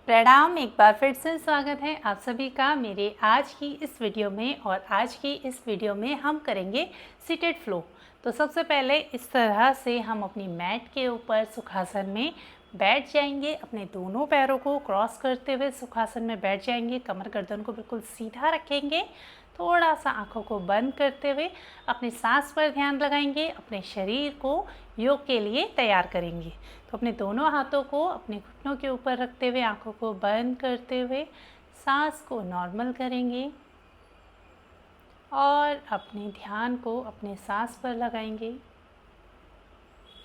प्रणाम। एक बार फिर से स्वागत है आप सभी का मेरे आज की इस वीडियो में। और आज की इस वीडियो में हम करेंगे सीटेड फ्लो। तो सबसे पहले इस तरह से हम अपनी मैट के ऊपर सुखासन में बैठ जाएंगे। अपने दोनों पैरों को क्रॉस करते हुए सुखासन में बैठ जाएंगे। कमर गर्दन को बिल्कुल सीधा रखेंगे। थोड़ा सा आंखों को बंद करते हुए अपनी सांस पर ध्यान लगाएंगे। अपने शरीर को योग के लिए तैयार करेंगे। तो अपने दोनों हाथों को अपने घुटनों के ऊपर रखते हुए आंखों को बंद करते हुए सांस को नॉर्मल करेंगे और अपने ध्यान को अपने सांस पर लगाएंगे।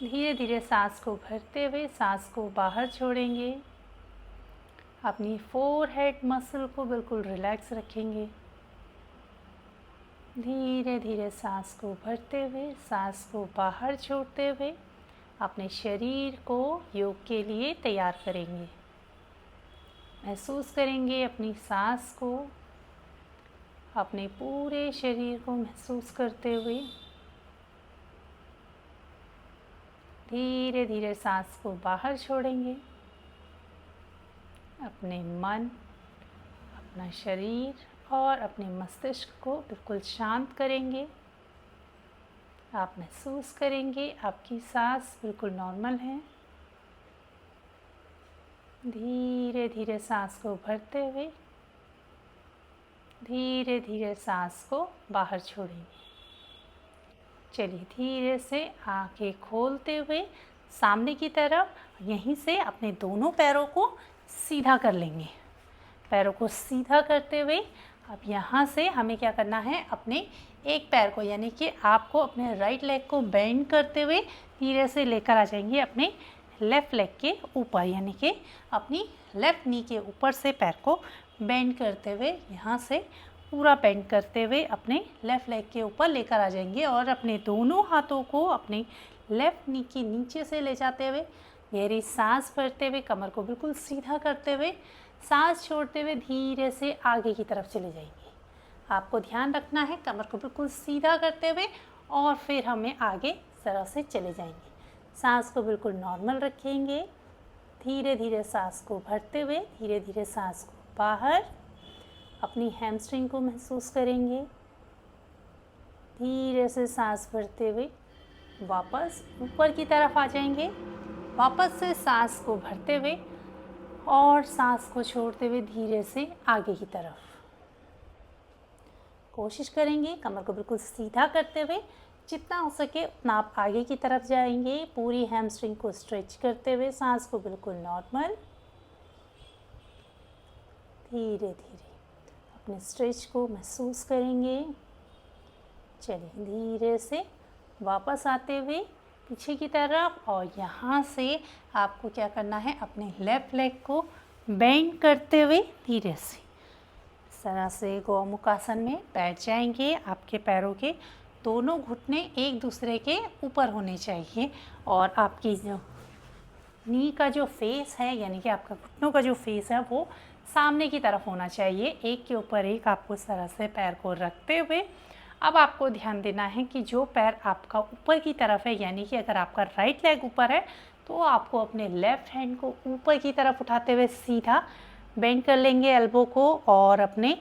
धीरे धीरे सांस को भरते हुए सांस को बाहर छोड़ेंगे। अपनी फोरहेड मसल को बिल्कुल रिलैक्स रखेंगे। धीरे धीरे सांस को भरते हुए सांस को बाहर छोड़ते हुए अपने शरीर को योग के लिए तैयार करेंगे। महसूस करेंगे अपनी सांस को, अपने पूरे शरीर को महसूस करते हुए धीरे धीरे सांस को बाहर छोड़ेंगे। अपने मन, अपना शरीर और अपने मस्तिष्क को बिल्कुल शांत करेंगे। आप महसूस करेंगे आपकी सांस बिल्कुल नॉर्मल है। धीरे धीरे सांस को भरते हुए धीरे धीरे सांस को बाहर छोड़ेंगे। चलिए धीरे से आंखें खोलते हुए सामने की तरफ यहीं से अपने दोनों पैरों को सीधा कर लेंगे। पैरों को सीधा करते हुए अब यहाँ से हमें क्या करना है, अपने एक पैर को यानी कि आपको अपने राइट लेग को बेंड करते हुए धीरे से लेकर आ जाएंगे अपने लेफ़्ट लेग के ऊपर, यानी कि अपनी लेफ़्ट नी के ऊपर से पैर को बेंड करते हुए यहाँ से पूरा बेंड करते हुए अपने लेफ़्ट लेग के ऊपर लेकर आ जाएंगे। और अपने दोनों हाथों को अपने लेफ़्ट नी के नीचे से ले जाते हुए गहरी सांस भरते हुए कमर को बिल्कुल सीधा करते हुए सांस छोड़ते हुए धीरे से आगे की तरफ चले जाएंगे। आपको ध्यान रखना है कमर को बिल्कुल सीधा करते हुए और फिर हमें आगे इस तरह से चले जाएंगे। सांस को बिल्कुल नॉर्मल रखेंगे। धीरे धीरे सांस को भरते हुए धीरे धीरे सांस को बाहर, अपनी हैमस्ट्रिंग को महसूस करेंगे। धीरे से सांस भरते हुए वापस ऊपर की तरफ आ जाएंगे। वापस से सांस को भरते हुए और सांस को छोड़ते हुए धीरे से आगे की तरफ। कोशिश करेंगे कमर को बिल्कुल सीधा करते हुए जितना हो सके उतना आप आगे की तरफ जाएंगे। पूरी हैमस्ट्रिंग को स्ट्रेच करते हुए सांस को बिल्कुल नॉर्मल। धीरे धीरे अपने स्ट्रेच को महसूस करेंगे। चलिए धीरे से वापस आते हुए पीछे की तरफ और यहाँ से आपको क्या करना है, अपने लेफ़्ट लेग को बेंड करते हुए धीरे से इस तरह से गौमुख आसन में बैठ जाएंगे। आपके पैरों के दोनों घुटने एक दूसरे के ऊपर होने चाहिए और आपकी जो नी का जो फेस है यानी कि आपका घुटनों का जो फेस है वो सामने की तरफ होना चाहिए। एक के ऊपर एक आपको इस तरह से पैर को रखते हुए अब आपको ध्यान देना है कि जो पैर आपका ऊपर की तरफ है, यानी कि अगर आपका राइट लेग ऊपर है तो आपको अपने लेफ़्ट हैंड को ऊपर की तरफ उठाते हुए सीधा बेंड कर लेंगे एल्बो को और अपने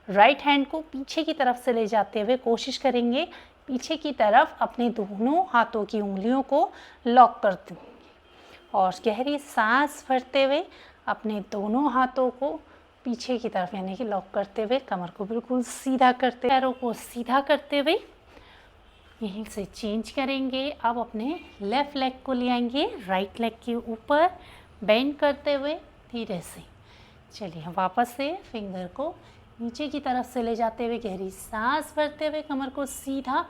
राइट हैंड को पीछे की तरफ से ले जाते हुए कोशिश करेंगे पीछे की तरफ अपने दोनों हाथों की उंगलियों को लॉक कर देंगे और गहरी सांस भरते हुए अपने दोनों हाथों को पीछे की तरफ यानी कि लॉक करते हुए कमर को बिल्कुल सीधा करते, पैरों को सीधा करते हुए यहीं से चेंज करेंगे। अब अपने लेफ़्ट लेग को ले आएंगे राइट लेग के ऊपर बेंड करते हुए धीरे से। चलिए वापस से फिंगर को नीचे की तरफ से ले जाते हुए गहरी सांस भरते हुए कमर को सीधा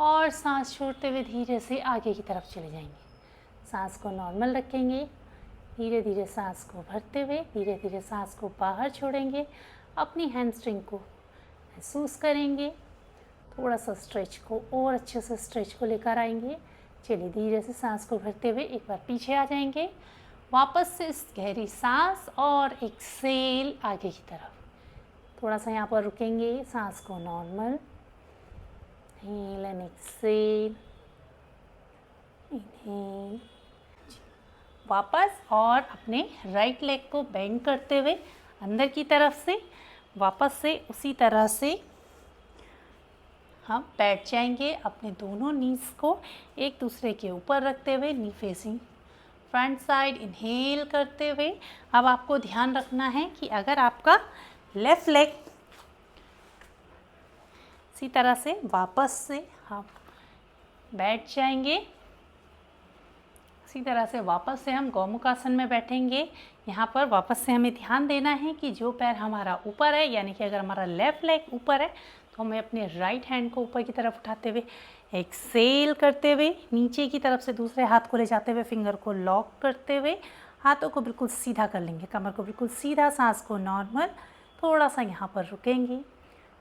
और सांस छोड़ते हुए धीरे से आगे की तरफ चले जाएंगे। सांस को नॉर्मल रखेंगे। धीरे धीरे सांस को भरते हुए धीरे धीरे सांस को बाहर छोड़ेंगे। अपनी हैमस्ट्रिंग को महसूस करेंगे। थोड़ा सा स्ट्रेच को और अच्छे से स्ट्रेच को लेकर आएंगे। चलिए धीरे से सांस को भरते हुए एक बार पीछे आ जाएंगे। वापस से इस गहरी सांस और एक्सेल आगे की तरफ। थोड़ा सा यहाँ पर रुकेंगे। सांस को normal, inhale and exhale, inhale वापस और अपने राइट लेग को बेंड करते हुए अंदर की तरफ से वापस से उसी तरह से हम बैठ जाएंगे। अपने दोनों नीज को एक दूसरे के ऊपर रखते हुए नी फेसिंग फ्रंट साइड इनहेल करते हुए। अब आपको ध्यान रखना है कि अगर आपका लेफ़्ट लेग इसी तरह से वापस से हम बैठ जाएंगे, इसी तरह से वापस से हम गौमुख आसन में बैठेंगे। यहाँ पर वापस से हमें ध्यान देना है कि जो पैर हमारा ऊपर है, यानी कि अगर हमारा लेफ़्ट लेग ऊपर है तो हमें अपने राइट हैंड को ऊपर की तरफ उठाते हुए एक्सेल करते हुए नीचे की तरफ से दूसरे हाथ को ले जाते हुए फिंगर को लॉक करते हुए हाथों को बिल्कुल सीधा कर लेंगे, कमर को बिल्कुल सीधा, सांस को नॉर्मल, थोड़ा सा यहाँ पर रुकेंगे।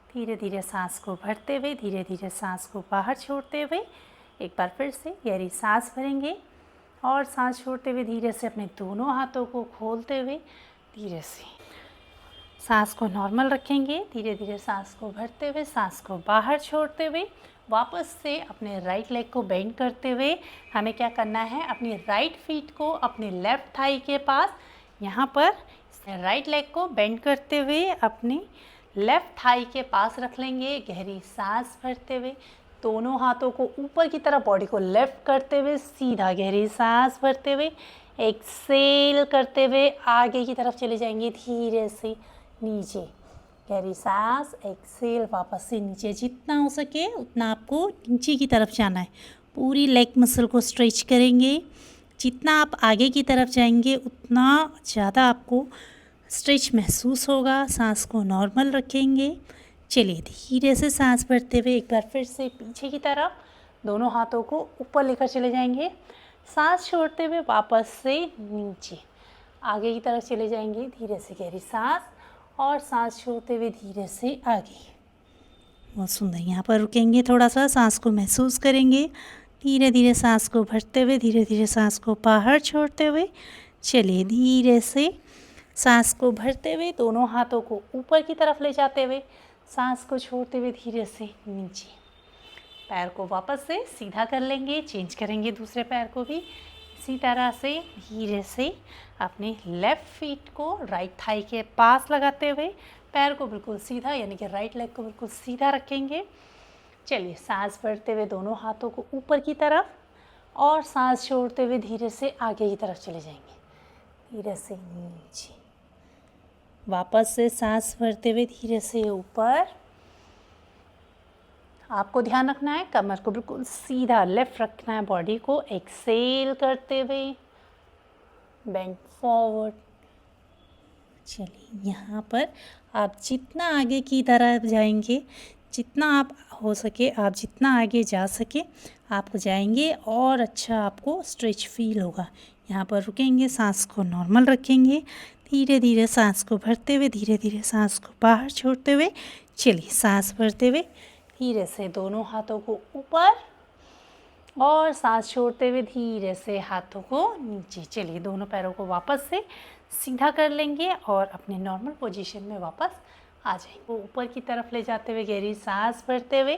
धीरे धीरे सांस को भरते हुए धीरे धीरे सांस को बाहर छोड़ते हुए एक बार फिर से गहरी सांस भरेंगे और सांस छोड़ते हुए धीरे से अपने दोनों हाथों को खोलते हुए धीरे से सांस को नॉर्मल रखेंगे। धीरे धीरे सांस को भरते हुए सांस को बाहर छोड़ते हुए वापस से अपने राइट लेग को बेंड करते हुए हमें क्या करना है, अपनी राइट फीट को अपने लेफ़्ट थाई के पास यहाँ पर राइट लेग को बेंड करते हुए अपने लेफ़्ट थाई के पास रख लेंगे। गहरी सांस भरते हुए दोनों हाथों को ऊपर की तरफ बॉडी को लेफ़्ट करते हुए सीधा गहरी सांस भरते हुए एक्सेल करते हुए आगे की तरफ चले जाएंगे। धीरे से नीचे गहरी सांस, एक्सेल, वापस से नीचे। जितना हो सके उतना आपको नीचे की तरफ जाना है। पूरी लेग मसल को स्ट्रेच करेंगे। जितना आप आगे की तरफ जाएंगे उतना ज़्यादा आपको स्ट्रेच महसूस होगा। सांस को नॉर्मल रखेंगे। चलिए धीरे से सांस भरते हुए एक बार फिर से पीछे की तरफ दोनों हाथों को ऊपर लेकर चले जाएंगे। सांस छोड़ते हुए वापस से नीचे आगे की तरफ चले जाएंगे। धीरे से गहरी सांस और सांस छोड़ते हुए धीरे से आगे। बहुत सुंदर। यहाँ पर रुकेंगे, थोड़ा सा सांस को महसूस करेंगे। धीरे धीरे सांस को भरते हुए धीरे धीरे सांस को बाहर छोड़ते हुए चलिए धीरे से सांस को भरते हुए दोनों हाथों को ऊपर की तरफ ले जाते हुए सांस को छोड़ते हुए धीरे से नीचे। पैर को वापस से सीधा कर लेंगे, चेंज करेंगे दूसरे पैर को भी इसी तरह से धीरे से अपने लेफ़्ट फीट को राइट थाई के पास लगाते हुए पैर को बिल्कुल सीधा, यानी कि राइट लेग को बिल्कुल सीधा रखेंगे। चलिए सांस भरते हुए दोनों हाथों को ऊपर की तरफ और सांस छोड़ते हुए धीरे से आगे की तरफ चले जाएंगे। धीरे से नीचे, वापस से सांस भरते हुए धीरे से ऊपर। आपको ध्यान रखना है कमर को बिल्कुल सीधा लेफ़्ट रखना है, बॉडी को एक्सेल करते हुए बेंड फॉरवर्ड। चलिए यहाँ पर आप जितना आगे की तरफ जाएंगे, जितना आप हो सके आप जितना आगे जा सके आप जाएंगे और अच्छा आपको स्ट्रेच फील होगा। यहाँ पर रुकेंगे, सांस को नॉर्मल रखेंगे। धीरे धीरे सांस को भरते हुए धीरे धीरे सांस को बाहर छोड़ते हुए चलिए सांस भरते हुए धीरे से दोनों हाथों को ऊपर और सांस छोड़ते हुए धीरे से हाथों को नीचे। चलिए दोनों पैरों को वापस से सीधा कर लेंगे और अपने नॉर्मल पोजीशन में वापस आ जाएंगे। ऊपर की तरफ ले जाते हुए गहरी सांस भरते हुए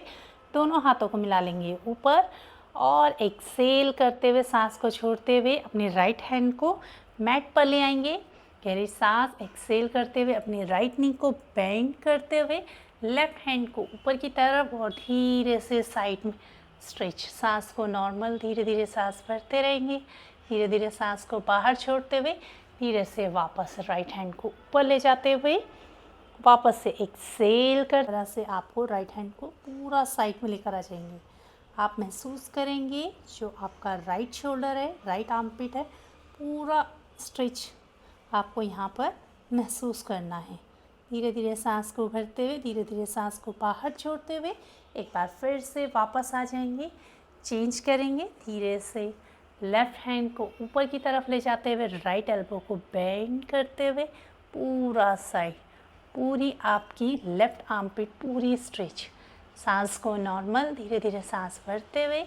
दोनों हाथों को मिला लेंगे ऊपर और एक्सेल करते हुए सांस को छोड़ते हुए अपने राइट हैंड को मैट पर ले आएंगे। गहरी सांस, एक्सेल करते हुए अपनी राइट नी को बेंड करते हुए लेफ़्ट हैंड को ऊपर की तरफ और धीरे से साइड में स्ट्रेच। सांस को नॉर्मल, धीरे धीरे सांस भरते रहेंगे। धीरे धीरे सांस को बाहर छोड़ते हुए धीरे से वापस राइट हैंड को ऊपर ले जाते हुए वापस से एक्सेल कर तरह से आपको राइट हैंड को पूरा साइड में लेकर आ जाएंगे। आप महसूस करेंगे जो आपका राइट शोल्डर है, राइट आर्मपिट है, पूरा स्ट्रेच आपको यहाँ पर महसूस करना है। धीरे धीरे सांस को भरते हुए धीरे धीरे सांस को बाहर छोड़ते हुए एक बार फिर से वापस आ जाएंगे। चेंज करेंगे, धीरे से लेफ़्ट हैंड को ऊपर की तरफ ले जाते हुए राइट एल्बो को बेंड करते हुए पूरा साइड, पूरी आपकी लेफ़्ट आर्मपिट पूरी स्ट्रेच। सांस को नॉर्मल, धीरे धीरे सांस भरते हुए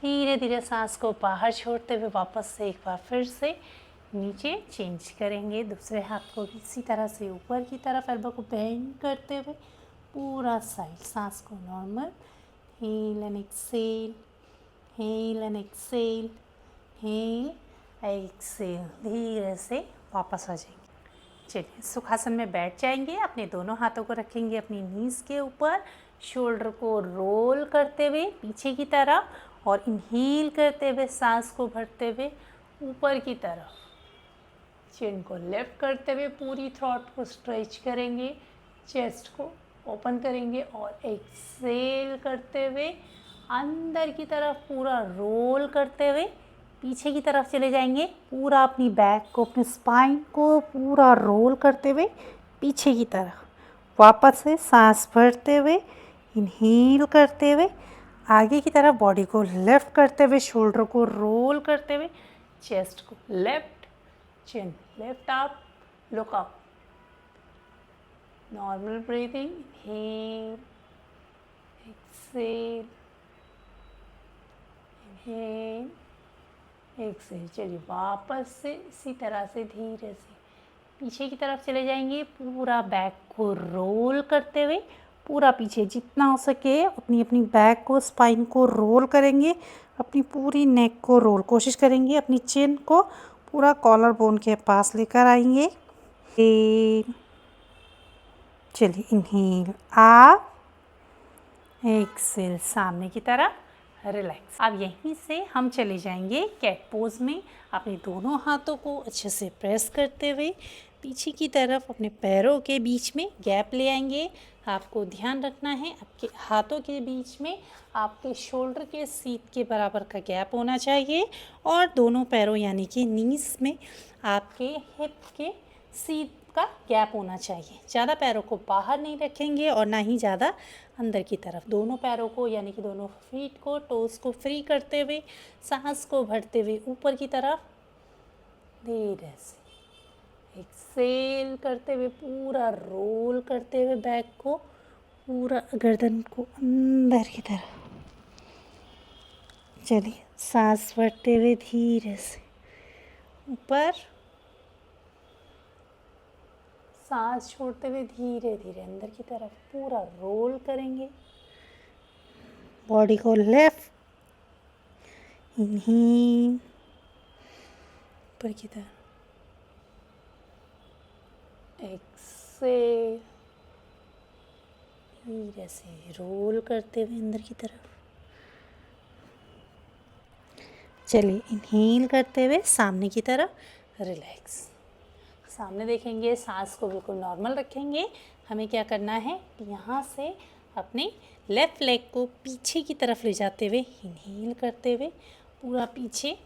धीरे धीरे सांस को बाहर छोड़ते हुए वापस से एक बार फिर से नीचे। चेंज करेंगे, दूसरे हाथ को भी इसी तरह से ऊपर की तरफ एल्बो को बेंड करते हुए पूरा साइड। सांस को normal, inhale and exhale, inhale and exhale, inhale exhale, धीरे से वापस आ जाएंगे। चलिए सुखासन में बैठ जाएंगे। अपने दोनों हाथों को रखेंगे अपनी नीज के ऊपर, शोल्डर को रोल करते हुए पीछे की तरफ और इनहेल करते हुए सांस को भरते हुए ऊपर की तरफ। चिन को लिफ्ट करते हुए पूरी थ्रोट को स्ट्रेच करेंगे, चेस्ट को ओपन करेंगे और एक्सेल करते हुए अंदर की तरफ पूरा रोल करते हुए पीछे की तरफ चले जाएंगे। पूरा अपनी बैक को, अपने स्पाइन को पूरा रोल करते हुए पीछे की तरफ। वापस से सांस भरते हुए इनहेल करते हुए आगे की तरफ बॉडी को लिफ्ट करते हुए, शोल्डर को रोल करते हुए, चेस्ट को left, chin lift up, look up. Normal breathing, inhale, exhale, inhale, exhale. चलिए वापस से इसी तरह से धीरे से पीछे की तरफ चले जाएंगे। पूरा बैक को रोल करते हुए पूरा पीछे जितना हो सके अपनी अपनी बैक को, स्पाइन को रोल करेंगे। अपनी पूरी नेक को रोल कोशिश करेंगे। अपनी चिन को पूरा कॉलर बोन के पास लेकर आएंगे। चलिए इनहेल अप, एक्सेल सामने की तरफ, रिलैक्स। अब यहीं से हम चले जाएंगे कैट पोज में। अपने दोनों हाथों को अच्छे से प्रेस करते हुए पीछे की तरफ अपने पैरों के बीच में गैप ले आएंगे। आपको ध्यान रखना है आपके हाथों के बीच में आपके शोल्डर के सीट के बराबर का गैप होना चाहिए और दोनों पैरों यानी कि नीज में आपके हिप के सीट का गैप होना चाहिए। ज़्यादा पैरों को बाहर नहीं रखेंगे और ना ही ज़्यादा अंदर की तरफ। दोनों पैरों को यानी कि दोनों फीट को, टोस को फ्री करते हुए सांस को भरते हुए ऊपर की तरफ धीरे से एक्सेल करते हुए पूरा रोल करते हुए बैक को, पूरा गर्दन को अंदर की तरफ। चलिए सांस भरते हुए धीरे से ऊपर, सांस छोड़ते हुए धीरे धीरे अंदर की तरफ पूरा रोल करेंगे। बॉडी को लेफ्ट, इनहेल ऊपर की तरफ, एक्सेल धीरे से रोल करते हुए अंदर की तरफ। चलिए इनहेल करते हुए सामने की तरफ, रिलैक्स। सामने देखेंगे, सांस को बिल्कुल नॉर्मल रखेंगे। हमें क्या करना है, यहाँ से अपने लेफ़्ट लेग को पीछे की तरफ ले जाते हुए इनहेल करते हुए पूरा पीछे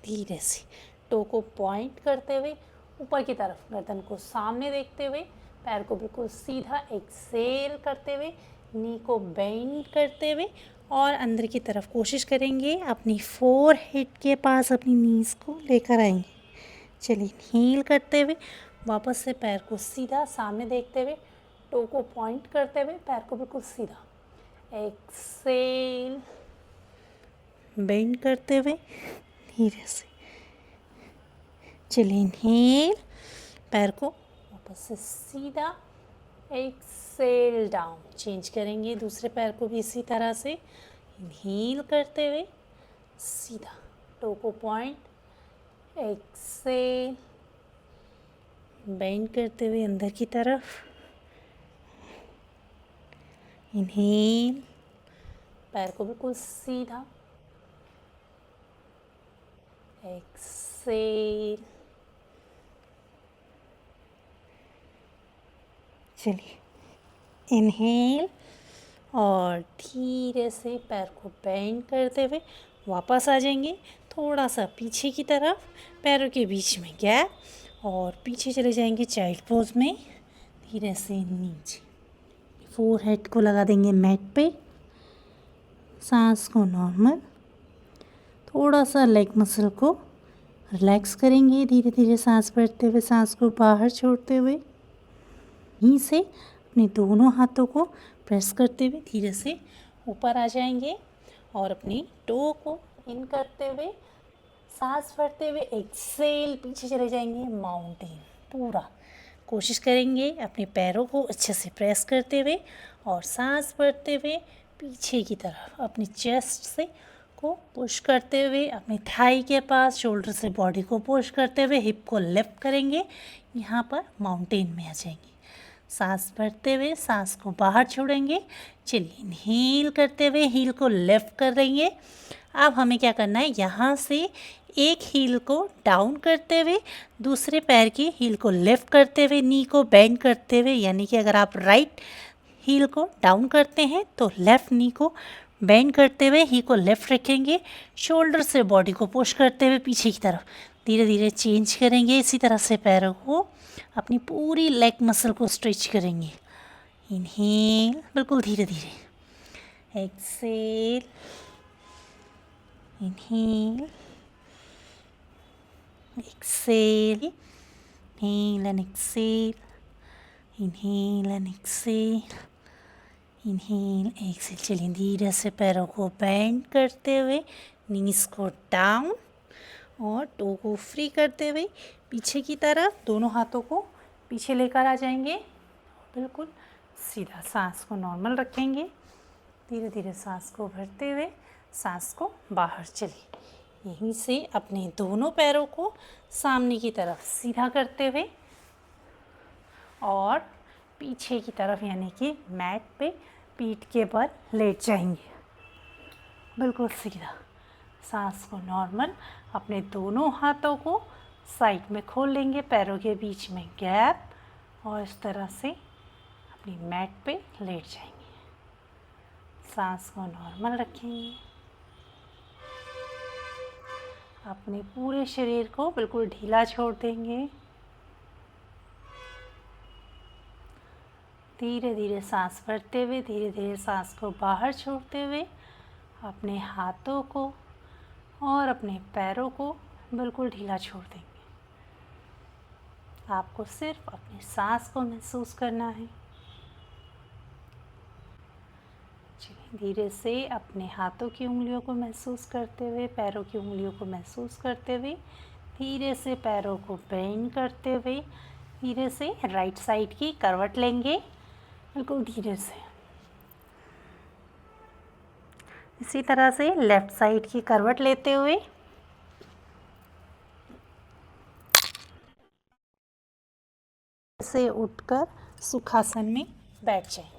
धीरे से टो को पॉइंट करते हुए ऊपर की तरफ, गर्दन को सामने देखते हुए, पैर को बिल्कुल सीधा एक्सेल करते हुए, नी को बेंड करते हुए और अंदर की तरफ कोशिश करेंगे अपनी फोरहेड के पास अपनी नीज को लेकर आएंगे। चलिए इनहेल करते हुए वापस से पैर को सीधा सामने देखते हुए, टो को पॉइंट करते हुए पैर को बिल्कुल सीधा, एक्सेल बेंड करते हुए धीरे से। चलिए इनहेल, पैर को वापस से सीधा, एक्सेल डाउन। चेंज करेंगे दूसरे पैर को भी इसी तरह से, इनहेल करते हुए सीधा, टो को पॉइंट, एक्सेल बेंड करते हुए अंदर की तरफ, इनहेल, पैर को बिल्कुल सीधा, एक्सेल। चलिए इनहेल और धीरे से पैर को बेंड करते हुए वापस आ जाएंगे। थोड़ा सा पीछे की तरफ, पैरों के बीच में गैप और पीछे चले जाएंगे चाइल्ड पोज में। धीरे से नीचे फोरहेड को लगा देंगे मैट पे, सांस को नॉर्मल, थोड़ा सा लेग मसल को रिलैक्स करेंगे। धीरे धीरे सांस भरते हुए सांस को बाहर छोड़ते हुए यहीं से अपने दोनों हाथों को प्रेस करते हुए धीरे से ऊपर आ जाएंगे और अपनी टो को इन करते हुए सांस भरते हुए एक्सेल पीछे चले जाएंगे, माउंटेन पूरा। कोशिश करेंगे अपने पैरों को अच्छे से प्रेस करते हुए और सांस भरते हुए पीछे की तरफ अपनी चेस्ट से को पुश करते हुए अपनी थाई के पास, शोल्डर से बॉडी को पुश करते हुए हिप को लिफ्ट करेंगे। यहाँ पर माउंटेन में आ जाएंगे। सांस भरते हुए सांस को बाहर छोड़ेंगे। चलिए, इनहेल करते हुए हील को लिफ्ट कर देंगे। अब हमें क्या करना है, यहाँ से एक हील को डाउन करते हुए दूसरे पैर की हील को लिफ्ट करते हुए नी को बेंड करते हुए, यानी कि अगर आप राइट हील को डाउन करते हैं तो लेफ़्ट नी को बेंड करते हुए ही को लेफ़्ट रखेंगे। शोल्डर से बॉडी को पुश करते हुए पीछे की तरफ धीरे धीरे चेंज करेंगे। इसी तरह से पैरों को, अपनी पूरी लेग मसल को स्ट्रेच करेंगे। इनहेल, बिल्कुल धीरे धीरे। Exhale, inhale, exhale, inhale and exhale, inhale and exhale, inhale, exhale। चलिए, धीरे से पैरों को बेंड करते हुए नीज को डाउन और टो को फ्री करते हुए पीछे की तरफ दोनों हाथों को पीछे लेकर आ जाएंगे। बिल्कुल सीधा सांस को नॉर्मल रखेंगे। धीरे धीरे सांस को भरते हुए सांस को बाहर। चलिए, यहीं से अपने दोनों पैरों को सामने की तरफ सीधा करते हुए और पीछे की तरफ, यानी कि मैट पे पीठ के बल लेट जाएंगे। बिल्कुल सीधा सांस को नॉर्मल। अपने दोनों हाथों को साइड में खोल लेंगे, पैरों के बीच में गैप, और इस तरह से अपनी मैट पे लेट जाएंगे। सांस को नॉर्मल रखेंगे। अपने पूरे शरीर को बिल्कुल ढीला छोड़ देंगे। धीरे धीरे सांस भरते हुए धीरे धीरे सांस को बाहर छोड़ते हुए अपने हाथों को और अपने पैरों को बिल्कुल ढीला छोड़ देंगे। आपको सिर्फ अपनी सांस को महसूस करना है। धीरे से अपने हाथों की उंगलियों को महसूस करते हुए, पैरों की उंगलियों को महसूस करते हुए, धीरे से पैरों को बेंड करते हुए धीरे से राइट साइड की करवट लेंगे। बिल्कुल धीरे से। इसी तरह से लेफ़्ट साइड की करवट लेते हुए से उठकर सुखासन में बैठ जाएंगे।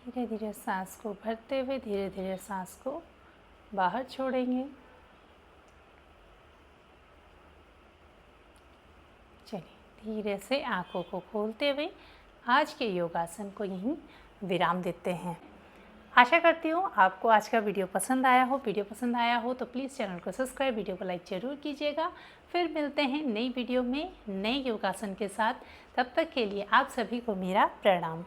धीरे धीरे सांस को भरते हुए धीरे धीरे सांस को बाहर छोड़ेंगे। चलिए, धीरे से आंखों को खोलते हुए आज के योगासन को यहीं विराम देते हैं। आशा करती हूँ आपको आज का वीडियो पसंद आया हो। वीडियो पसंद आया हो तो प्लीज़ चैनल को सब्सक्राइब, वीडियो को लाइक ज़रूर कीजिएगा। फिर मिलते हैं नई वीडियो में नए योगासन के साथ। तब तक के लिए आप सभी को मेरा प्रणाम।